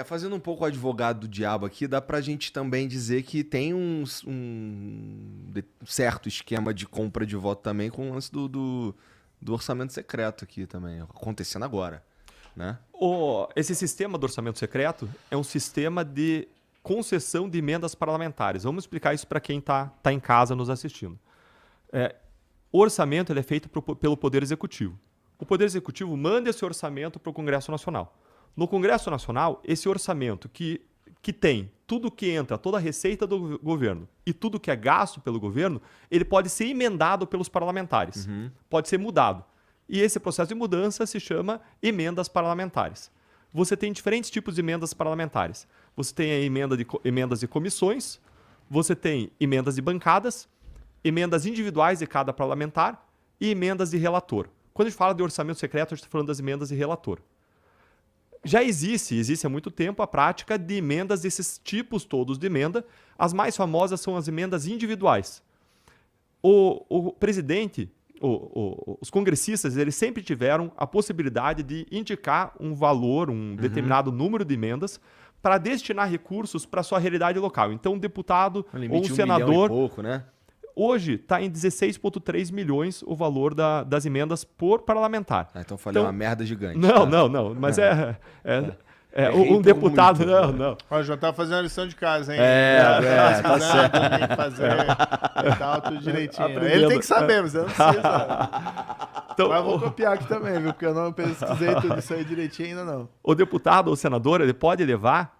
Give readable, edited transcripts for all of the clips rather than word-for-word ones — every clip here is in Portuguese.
Fazendo um pouco o advogado do diabo aqui, dá pra gente também dizer que tem um certo esquema de compra de voto também com o lance do orçamento secreto aqui também, acontecendo agora, né? Esse sistema do orçamento secreto é um sistema de concessão de emendas parlamentares. Vamos explicar isso para quem está em casa nos assistindo. O orçamento ele é feito pelo Poder Executivo. O Poder Executivo manda esse orçamento para o Congresso Nacional. No Congresso Nacional, esse orçamento que tem tudo que entra, toda a receita do governo e tudo que é gasto pelo governo, ele pode ser emendado pelos parlamentares, pode ser mudado. E esse processo de mudança se chama emendas parlamentares. Você tem diferentes tipos de emendas parlamentares. Você tem a emendas de comissões, você tem emendas de bancadas, emendas individuais de cada parlamentar e emendas de relator. Quando a gente fala de orçamento secreto, a gente está falando das emendas de relator. Já existe há muito tempo a prática de emendas desses tipos todos de emenda. As mais famosas são as emendas individuais. O presidente, os congressistas, eles sempre tiveram a possibilidade de indicar um valor, um determinado número de emendas para destinar recursos para a sua realidade local. Então, um deputado ou um senador... 1 milhão e pouco, né? Hoje está em 16,3 milhões o valor das emendas por parlamentar. Então falei uma merda gigante. Não. Mas um deputado... Muito, não. Ó, já tá fazendo a lição de casa, hein? Tá certo. Tem que fazer tal, tudo direitinho. Aprendendo. Ele tem que saber, você não precisa. Então, Mas eu vou copiar aqui também, viu? Porque eu não pesquisei tudo isso aí direitinho ainda não. o deputado ou senador ele pode levar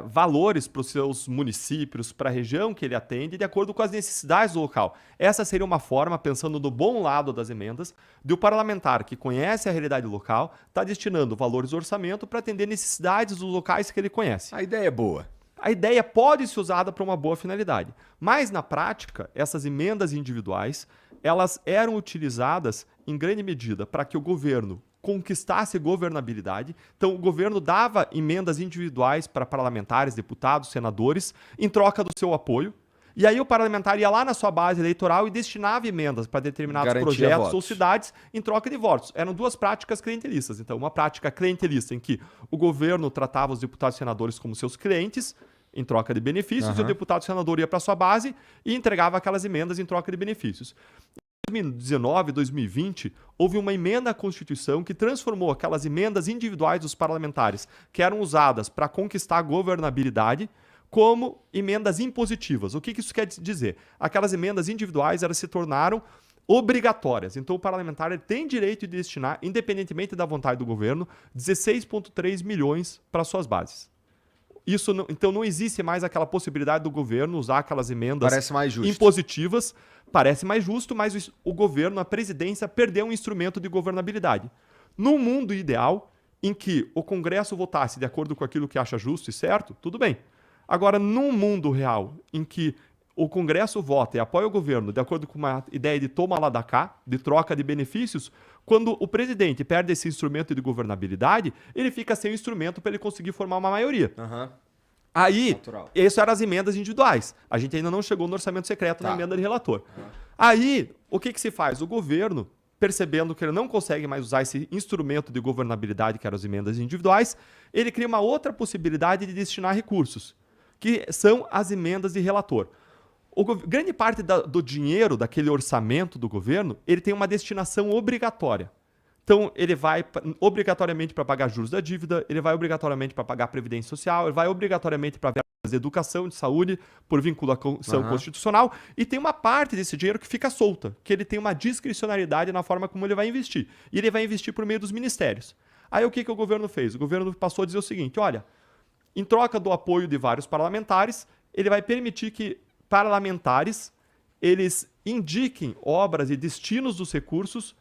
valores para os seus municípios, para a região que ele atende, de acordo com as necessidades do local. Essa seria uma forma, pensando no bom lado das emendas, de o parlamentar que conhece a realidade local estar destinando valores do orçamento para atender necessidades dos locais que ele conhece. A ideia é boa. A ideia pode ser usada para uma boa finalidade, mas na prática, essas emendas individuais, elas eram utilizadas em grande medida para que o governo conquistasse governabilidade. Então, o governo dava emendas individuais para parlamentares, deputados, senadores, em troca do seu apoio. E aí o parlamentar ia lá na sua base eleitoral e destinava emendas para determinados projetos votos. ou cidades em troca de votos. Eram duas práticas clientelistas. Então, uma prática clientelista em que o governo tratava os deputados e senadores como seus clientes, em troca de benefícios, e o deputado e senador ia para sua base e entregava aquelas emendas em troca de benefícios. Em 2019, 2020, houve uma emenda à Constituição que transformou aquelas emendas individuais dos parlamentares, que eram usadas para conquistar a governabilidade, como emendas impositivas. O que isso quer dizer? Aquelas emendas individuais elas se tornaram obrigatórias. Então, o parlamentar ele tem direito de destinar, independentemente da vontade do governo, 16,3 milhões para suas bases. Então, não existe mais aquela possibilidade do governo usar aquelas emendas Parece mais justo. impositivas. Parece mais justo, mas o governo, a presidência, perdeu um instrumento de governabilidade. Num mundo ideal, em que o Congresso votasse de acordo com aquilo que acha justo e certo, tudo bem. Agora, num mundo real, em que o Congresso vota e apoia o governo de acordo com uma ideia de toma lá da cá, de troca de benefícios, quando o presidente perde esse instrumento de governabilidade, ele fica sem o instrumento para ele conseguir formar uma maioria. Aí, essas eram as emendas individuais. A gente ainda não chegou no orçamento secreto na emenda de relator. Aí, o que se faz? O governo, percebendo que ele não consegue mais usar esse instrumento de governabilidade, que eram as emendas individuais, ele cria uma outra possibilidade de destinar recursos, que são as emendas de relator. Grande parte do dinheiro daquele orçamento do governo, ele tem uma destinação obrigatória. Então, ele vai obrigatoriamente para pagar juros da dívida, ele vai obrigatoriamente para pagar previdência social, ele vai obrigatoriamente para verbas de educação, de saúde, por vinculação constitucional, e tem uma parte desse dinheiro que fica solta, que ele tem uma discricionariedade na forma como ele vai investir. E ele vai investir por meio dos ministérios. Aí, o que o governo fez? O governo passou a dizer o seguinte, olha, em troca do apoio de vários parlamentares, ele vai permitir que parlamentares eles indiquem obras e destinos dos recursos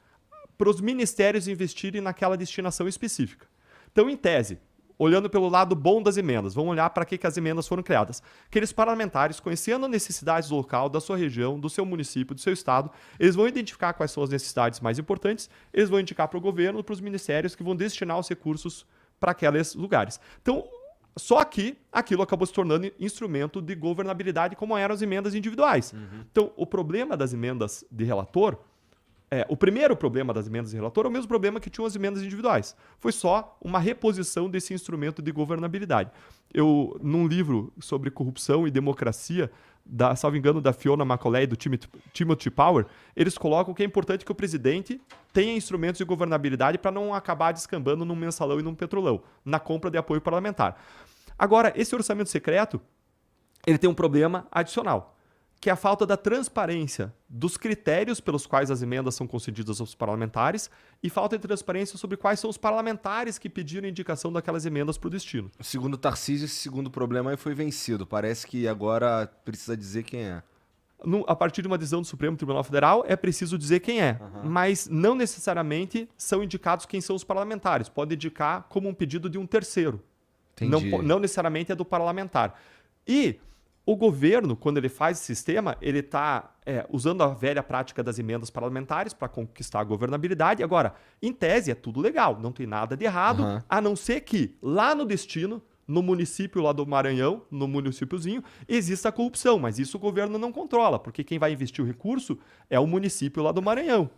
para os ministérios investirem naquela destinação específica. Então, em tese, olhando pelo lado bom das emendas, vamos olhar para que as emendas foram criadas. Aqueles parlamentares, conhecendo as necessidades do local, da sua região, do seu município, do seu estado, eles vão identificar quais são as necessidades mais importantes, eles vão indicar para o governo, para os ministérios que vão destinar os recursos para aqueles lugares. Então, só que aquilo acabou se tornando instrumento de governabilidade, como eram as emendas individuais. Então, o problema das emendas de relator O primeiro problema das emendas de relator é o mesmo problema que tinham as emendas individuais. Foi só uma reposição desse instrumento de governabilidade. Num livro sobre corrupção e democracia, salvo engano, da Fiona Macaulay e do Timothy Power, eles colocam que é importante que o presidente tenha instrumentos de governabilidade para não acabar descambando num mensalão e num petrolão, na compra de apoio parlamentar. Agora, esse orçamento secreto, ele tem um problema adicional, que é a falta da transparência dos critérios pelos quais as emendas são concedidas aos parlamentares e falta de transparência sobre quais são os parlamentares que pediram indicação daquelas emendas para o destino. Segundo Tarcísio, esse segundo problema aí foi vencido. Parece que agora precisa dizer quem é. A partir de uma decisão do Supremo Tribunal Federal, é preciso dizer quem é, mas não necessariamente são indicados quem são os parlamentares. Pode indicar como um pedido de um terceiro. Não necessariamente é do parlamentar. E o governo, quando ele faz esse sistema, ele está usando a velha prática das emendas parlamentares para conquistar a governabilidade. Agora, em tese, é tudo legal, não tem nada de errado, a não ser que lá no destino, no município lá do Maranhão, no municípiozinho, exista a corrupção, mas isso o governo não controla, porque quem vai investir o recurso é o município lá do Maranhão.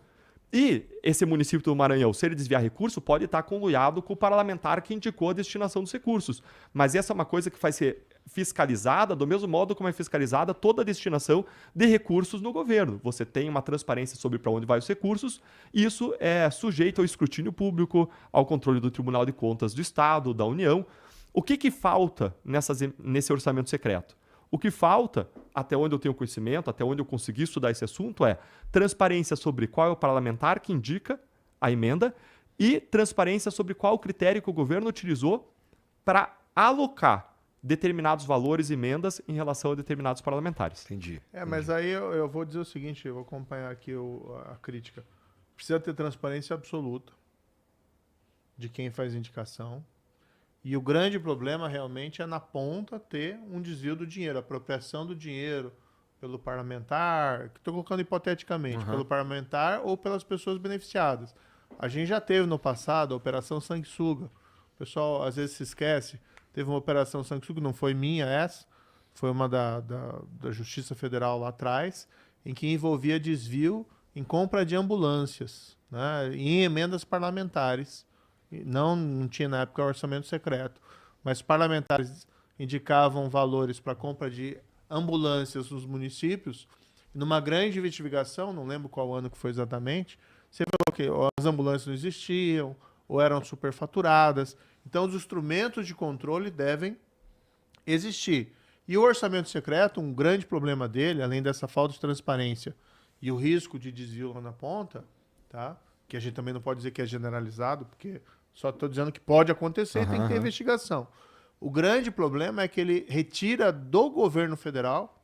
E esse município do Maranhão, se ele desviar recurso, pode estar conluiado com o parlamentar que indicou a destinação dos recursos. Mas essa é uma coisa que vai ser fiscalizada do mesmo modo como é fiscalizada toda a destinação de recursos no governo. Você tem uma transparência sobre para onde vai os recursos, e isso é sujeito ao escrutínio público, ao controle do Tribunal de Contas do Estado, da União. O que falta nesse orçamento secreto? O que falta, até onde eu tenho conhecimento, até onde eu consegui estudar esse assunto, é transparência sobre qual é o parlamentar que indica a emenda e transparência sobre qual o critério que o governo utilizou para alocar determinados valores e emendas em relação a determinados parlamentares. Entendi. Mas aí eu vou dizer o seguinte, eu vou acompanhar aqui a crítica. Precisa ter transparência absoluta de quem faz indicação. E o grande problema realmente é na ponta ter um desvio do dinheiro, apropriação do dinheiro pelo parlamentar, que estou colocando hipoteticamente, pelo parlamentar ou pelas pessoas beneficiadas. A gente já teve no passado a Operação Sanguessuga. O pessoal às vezes se esquece. Teve uma Operação Sanguessuga, não foi minha essa, foi uma da Justiça Federal lá atrás, em que envolvia desvio em compra de ambulâncias, né, em emendas parlamentares. Não tinha na época orçamento secreto, mas parlamentares indicavam valores para compra de ambulâncias nos municípios. Numa grande investigação, não lembro qual ano que foi exatamente, você viu que as ambulâncias não existiam, ou eram superfaturadas. Então, os instrumentos de controle devem existir. E o orçamento secreto, um grande problema dele, além dessa falta de transparência e o risco de desvio lá na ponta, tá? Que a gente também não pode dizer que é generalizado, porque só estou dizendo que pode acontecer e tem que ter investigação. O grande problema é que ele retira do governo federal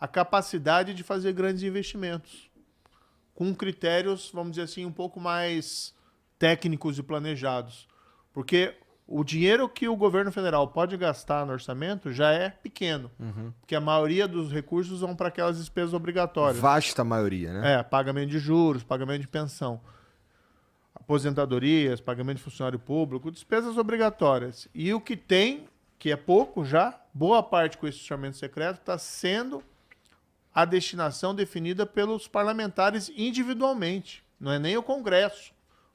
a capacidade de fazer grandes investimentos, com critérios, vamos dizer assim, um pouco mais técnicos e planejados. Porque o dinheiro que o governo federal pode gastar no orçamento já é pequeno, porque a maioria dos recursos vão para aquelas despesas obrigatórias. Vasta maioria, né? Pagamento de juros, pagamento de pensão, aposentadorias, pagamento de funcionário público, despesas obrigatórias. E o que tem, que é pouco já, boa parte com esse orçamento secreto, está sendo a destinação definida pelos parlamentares individualmente. Não é nem o Congresso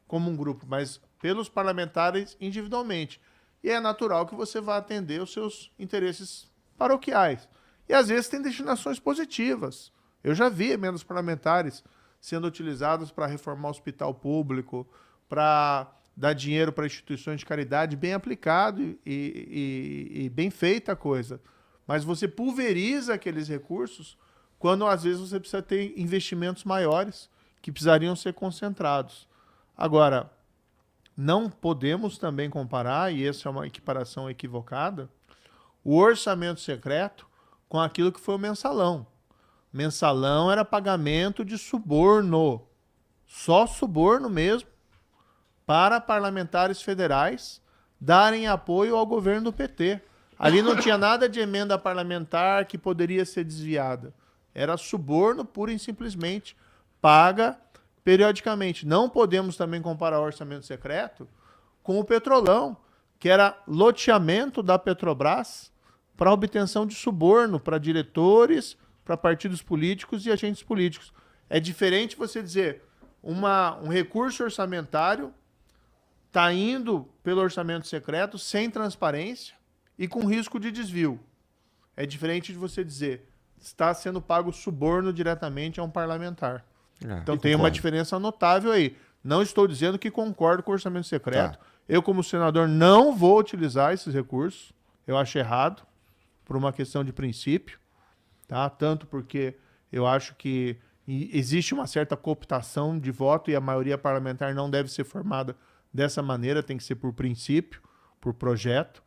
como um grupo, mas pelos parlamentares individualmente. E é natural que você vá atender os seus interesses paroquiais. E às vezes tem destinações positivas. Eu já vi emendas parlamentares sendo utilizados para reformar o hospital público, para dar dinheiro para instituições de caridade, bem aplicado e bem feita a coisa. Mas você pulveriza aqueles recursos quando, às vezes, você precisa ter investimentos maiores que precisariam ser concentrados. Agora, não podemos também comparar, e essa é uma equiparação equivocada, o orçamento secreto com aquilo que foi o mensalão. Mensalão era pagamento de suborno, só suborno mesmo, para parlamentares federais darem apoio ao governo do PT. Ali não tinha nada de emenda parlamentar que poderia ser desviada. Era suborno pura e simplesmente, paga periodicamente. Não podemos também comparar o orçamento secreto com o Petrolão, que era loteamento da Petrobras para obtenção de suborno para diretores, para partidos políticos e agentes políticos. É diferente você dizer, um recurso orçamentário está indo pelo orçamento secreto sem transparência e com risco de desvio. É diferente de você dizer está sendo pago suborno diretamente a um parlamentar. Então tem uma diferença notável aí. Não estou dizendo que concordo com o orçamento secreto. Tá. Eu, como senador, não vou utilizar esses recursos. Eu acho errado, por uma questão de princípio. Tá? Tanto porque eu acho que existe uma certa cooptação de voto e a maioria parlamentar não deve ser formada dessa maneira, tem que ser por princípio, por projeto.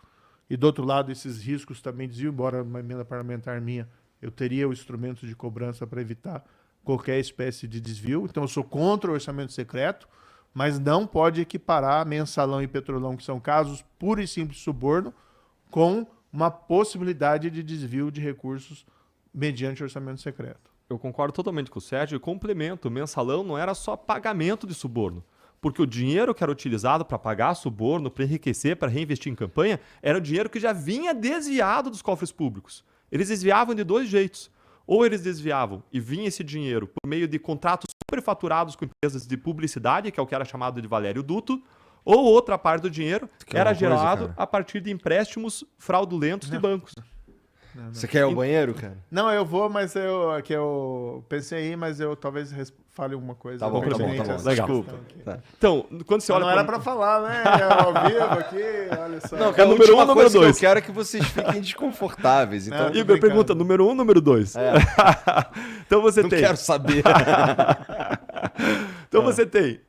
E do outro lado, esses riscos também desvio, embora uma emenda parlamentar minha, eu teria o instrumento de cobrança para evitar qualquer espécie de desvio. Então eu sou contra o orçamento secreto, mas não pode equiparar mensalão e petrolão, que são casos puro e simples de suborno, com uma possibilidade de desvio de recursos mediante orçamento secreto. Eu concordo totalmente com o Sérgio e complemento. O mensalão não era só pagamento de suborno. Porque o dinheiro que era utilizado para pagar suborno, para enriquecer, para reinvestir em campanha, era o dinheiro que já vinha desviado dos cofres públicos. Eles desviavam de dois jeitos. Ou eles desviavam e vinha esse dinheiro por meio de contratos superfaturados com empresas de publicidade, que é o que era chamado de Valério Duto, ou outra parte do dinheiro era gerado a partir de empréstimos fraudulentos de bancos. Você quer ir ao banheiro, cara? Não, eu vou, mas eu pensei aí, mas eu talvez fale alguma coisa. Tá bom. Legal. Desculpa. Tá. Então, quando você olha... Não era pra falar, né? É ao vivo aqui, olha só. Não, É a número última um, número coisa dois. que eu quero é que vocês fiquem desconfortáveis. Então, Não, Igor pergunta, número 1, número 2? Então você não tem... quero saber. Então você tem,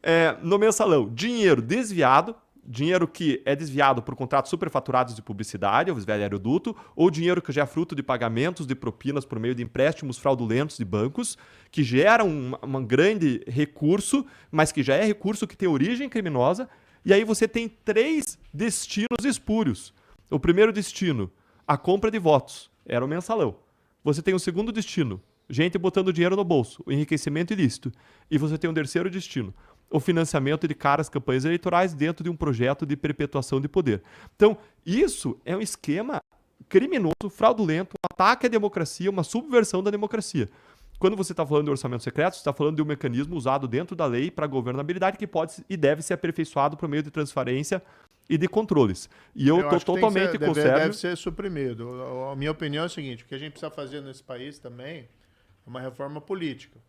no mensalão, dinheiro desviado, dinheiro que é desviado por contratos superfaturados de publicidade, o velho duto, ou dinheiro que já é fruto de pagamentos de propinas por meio de empréstimos fraudulentos de bancos, que geram um grande recurso, mas que já é recurso que tem origem criminosa. E aí você tem 3 destinos espúrios. O primeiro destino, a compra de votos, era o mensalão. Você tem o segundo destino, gente botando dinheiro no bolso, o enriquecimento ilícito. E você tem um terceiro destino, o financiamento de caras campanhas eleitorais dentro de um projeto de perpetuação de poder. Então, isso é um esquema criminoso, fraudulento, um ataque à democracia, uma subversão da democracia. Quando você está falando de orçamento secreto, você está falando de um mecanismo usado dentro da lei para governabilidade que pode e deve ser aperfeiçoado por meio de transparência e de controles. E eu estou totalmente com o Sérgio. Deve ser suprimido. A minha opinião é o seguinte, o que a gente precisa fazer nesse país também é uma reforma política,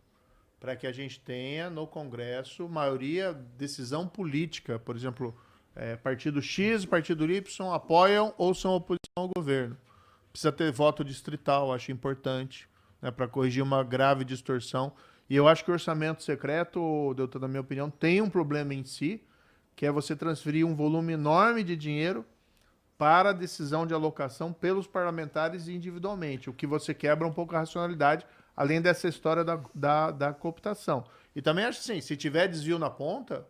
para que a gente tenha no Congresso maioria, decisão política. Por exemplo, partido X e partido Y apoiam ou são oposição ao governo. Precisa ter voto distrital, acho importante, né, para corrigir uma grave distorção. E eu acho que o orçamento secreto, Deltan, na minha opinião, tem um problema em si, que é você transferir um volume enorme de dinheiro para a decisão de alocação pelos parlamentares individualmente, o que você quebra um pouco a racionalidade, além dessa história da cooptação. E também acho assim, se tiver desvio na ponta,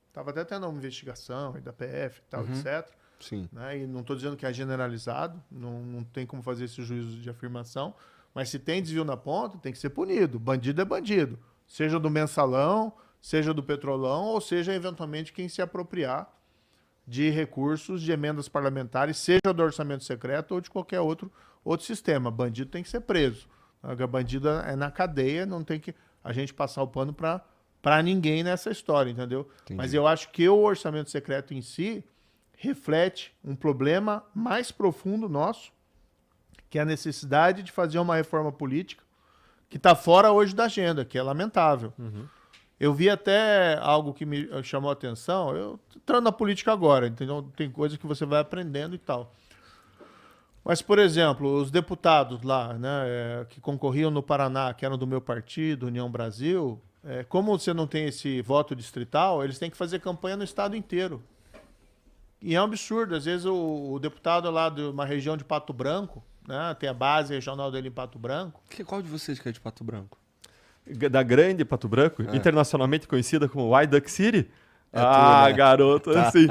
estava até tendo uma investigação da PF e tal, etc. Sim. Né? E não estou dizendo que é generalizado, não tem como fazer esse juízo de afirmação, mas se tem desvio na ponta, tem que ser punido. Bandido é bandido. Seja do mensalão, seja do petrolão, ou seja, eventualmente, quem se apropriar de recursos de emendas parlamentares, seja do orçamento secreto ou de qualquer outro sistema. Bandido tem que ser preso. A bandida é na cadeia, não tem que a gente passar o pano para ninguém nessa história, entendeu? Entendi. Mas eu acho que o orçamento secreto em si reflete um problema mais profundo nosso, que é a necessidade de fazer uma reforma política que está fora hoje da agenda, que é lamentável. Eu vi até algo que me chamou a atenção, eu tô entrando na política agora, entendeu? Tem coisa que você vai aprendendo e tal. Mas, por exemplo, os deputados lá, né, que concorriam no Paraná, que eram do meu partido, União Brasil, como você não tem esse voto distrital, eles têm que fazer campanha no estado inteiro. E é um absurdo. Às vezes o deputado lá de uma região de Pato Branco, né, tem a base regional dele em Pato Branco. Qual de vocês que é de Pato Branco? Da grande Pato Branco, internacionalmente conhecida como White Duck City. Né? Garoto, assim.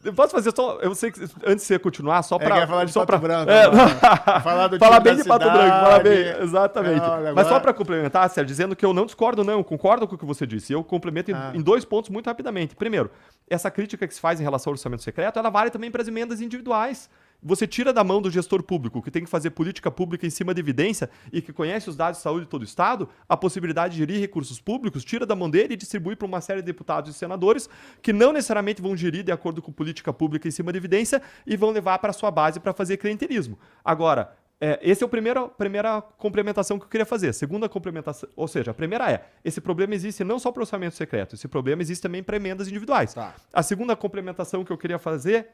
Eu posso fazer só. Eu sei que antes de você continuar, só para. Quer falar de só Pato pra, Branco. Falar bem de Pato Branco, falar bem. Exatamente. Olha, Mas só agora... para complementar, Sérgio, dizendo que eu não discordo, não, eu concordo com o que você disse. Eu complemento em 2 pontos muito rapidamente. Primeiro, essa crítica que se faz em relação ao orçamento secreto, ela vale também para as emendas individuais. você tira da mão do gestor público, que tem que fazer política pública em cima de evidência e que conhece os dados de saúde de todo o Estado, a possibilidade de gerir recursos públicos, tira da mão dele e distribui para uma série de deputados e senadores que não necessariamente vão gerir de acordo com política pública em cima de evidência e vão levar para a sua base para fazer clientelismo. Agora, essa é a primeira complementação que eu queria fazer. Segunda complementação, ou seja, a primeira esse problema existe não só para o orçamento secreto, esse problema existe também para emendas individuais. Tá. A segunda complementação que eu queria fazer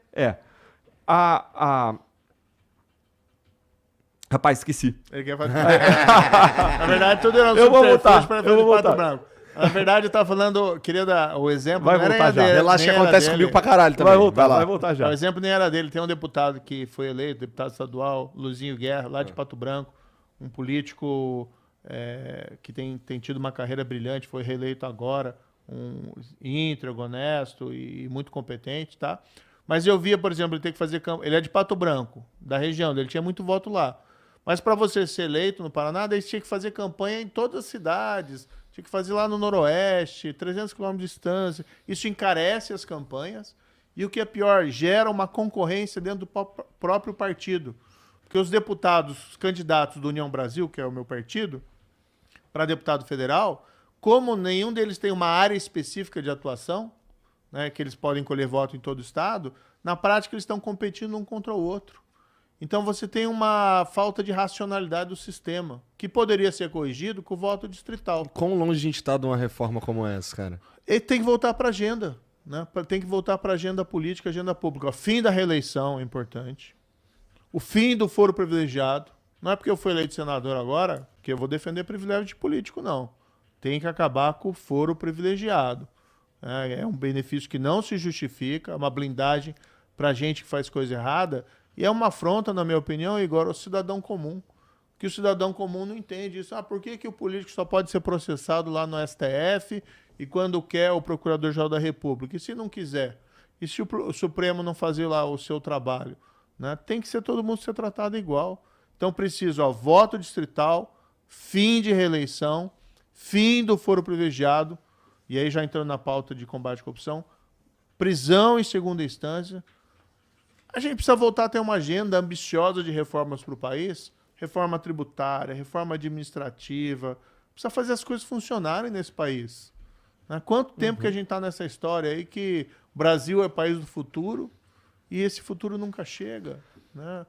Rapaz, esqueci. Ele quer fazer... Na verdade, tudo era um subterfúgio para fazer de Pato Branco. Na verdade, eu tava falando, queria dar o exemplo. Vai voltar já. Relaxa que acontece comigo pra caralho também. Vai voltar já. O exemplo nem era dele. Tem um deputado que foi eleito, deputado estadual, Luzinho Guerra, lá de Pato Branco, um político que tem tido uma carreira brilhante, foi reeleito agora, um íntegro, honesto e muito competente, tá? Mas eu via, por exemplo, ele ter que fazer campanha. Ele é de Pato Branco, da região dele, tinha muito voto lá. Mas para você ser eleito no Paraná, daí você tinha que fazer campanha em todas as cidades, tinha que fazer lá no Noroeste, 300 km de distância. Isso encarece as campanhas e, o que é pior, gera uma concorrência dentro do próprio partido. Porque os deputados, os candidatos do União Brasil, que é o meu partido, para deputado federal, como nenhum deles tem uma área específica de atuação, né, que eles podem colher voto em todo o estado, na prática eles estão competindo um contra o outro. Então você tem uma falta de racionalidade do sistema, que poderia ser corrigido com o voto distrital. Quão longe a gente está de uma reforma como essa, cara? Ele tem que voltar para a agenda, né? Tem que voltar para a agenda política, agenda pública. O fim da reeleição é importante. O fim do foro privilegiado. Não é porque eu fui eleito senador agora que eu vou defender privilégio de político, não. Tem que acabar com o foro privilegiado. É um benefício que não se justifica, é uma blindagem para gente que faz coisa errada. E é uma afronta, na minha opinião, Igor, ao cidadão comum. Que o cidadão comum não entende isso. Por que o político só pode ser processado lá no STF e quando quer o Procurador-Geral da República? E se não quiser? E se o Supremo não fazer lá o seu trabalho? Né? Tem que ser todo mundo ser tratado igual. Então preciso, voto distrital, fim de reeleição, fim do foro privilegiado, e aí já entrando na pauta de combate à corrupção, prisão em segunda instância. A gente precisa voltar a ter uma agenda ambiciosa de reformas para o país, reforma tributária, reforma administrativa, precisa fazer as coisas funcionarem nesse país. Né? Quanto tempo que a gente está nessa história aí que o Brasil é o país do futuro e esse futuro nunca chega, né?